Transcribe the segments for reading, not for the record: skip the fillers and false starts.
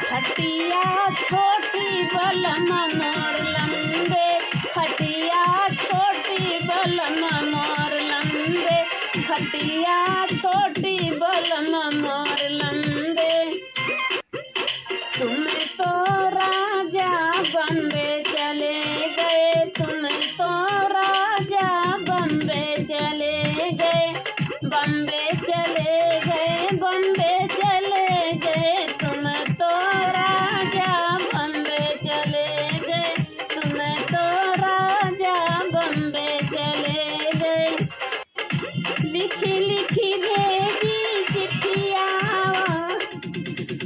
खटिया छोटी बलम मोर लंबे, खटिया छोटी बलम मोर लंबे, खटिया छोटी बलम मोर लंबे। तुम तो राजा बम्बे चले गए, तुम तो राजा बम्बे चले गए, बम्बे चले गए, बम्बे चले गए, तुम तो राजा बम्बे चले गए, तुम तो राजा बम्बे चले गए। लिखी लिखी भेजी चिट्ठिया,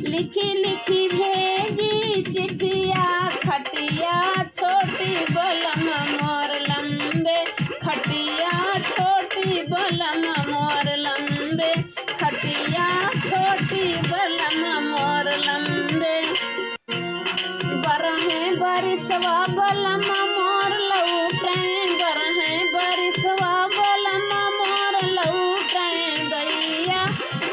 लिखी लिखी भेजी चिट्ठिया, खटिया छोटी बलम मोर लंबे, खटिया छोटी बलम मोर लंबे, खटिया छोटी बलम मोर लंबे। बरहे बरिसवा बलम मोर लौटे, बरहे बरिसवा बलम मोर लौटे, दैया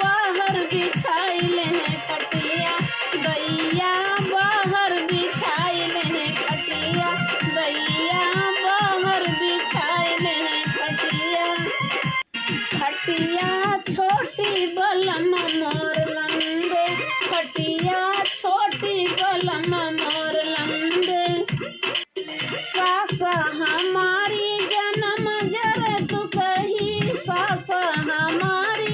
बाहर बिछाइल है खटिया, दैया बाहर बिछाइल है खटिया, दैया बाहर बिछाइल है खटिया। खटिया छोटी बलम मोर लंबे, खटिया छोटी बलम मोर लंबे। सास हमारी जन्म जर तू कही, सास हमारी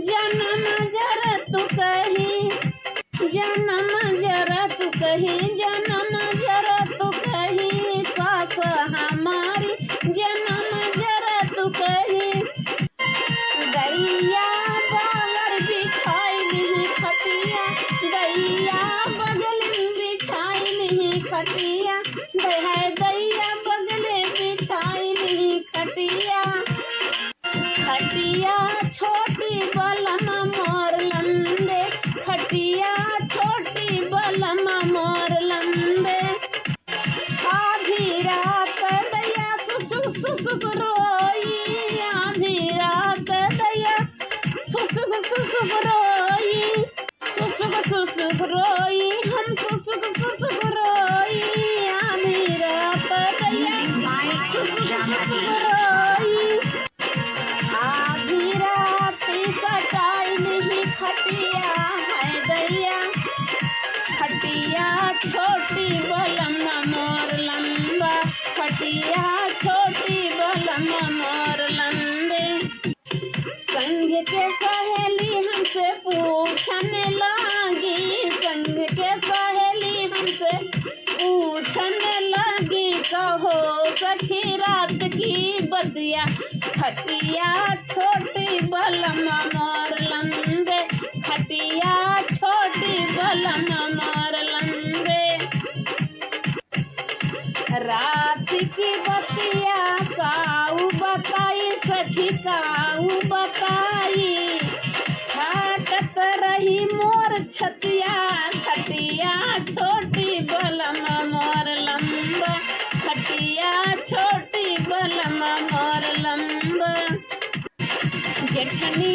जन्म जर तू कही, जन्म जर तू कही, जन्म जर तू कही, सास हमारी जन्म जर तू कही। दैया बाहर बिछाइल खटिया, दैया बगल बिछाइल खटिया, दैया बगल बिछाइल खटिया। खटिया छोटी बलम मोर लंबे, खटिया छोटी बलम मोर लंबे। आधी रात दैया सुसुक सुसुक रोई, आधी रात दैया सुसुक सुसुक रोई, सुसुक सुसुक रोई, हम सुसुक सुसुक रोई, आधी रात दैया सुसुक सुसुक रोई। आधी रात सटाइल ही खटिया है दैया, खटिया छोटी बलम मोर लंबा, खटिया छोटी बलम मोर लंबे। संग के सहेली हमसे पूछने लगी, संग के सहेली हमसे पूछने लगी, कहो सखी रात की बतिया, खटिया छोटी बलम मोर लंबे, खटिया छोटी बलम मोर लंबे। रात की बतिया काऊ बताई सखी, काऊ बताई, फाटत रही मोर छतिया, खटिया छोटी बलम मोर लंबा, खटिया छोटी बलम मोर लंबा। जेठनी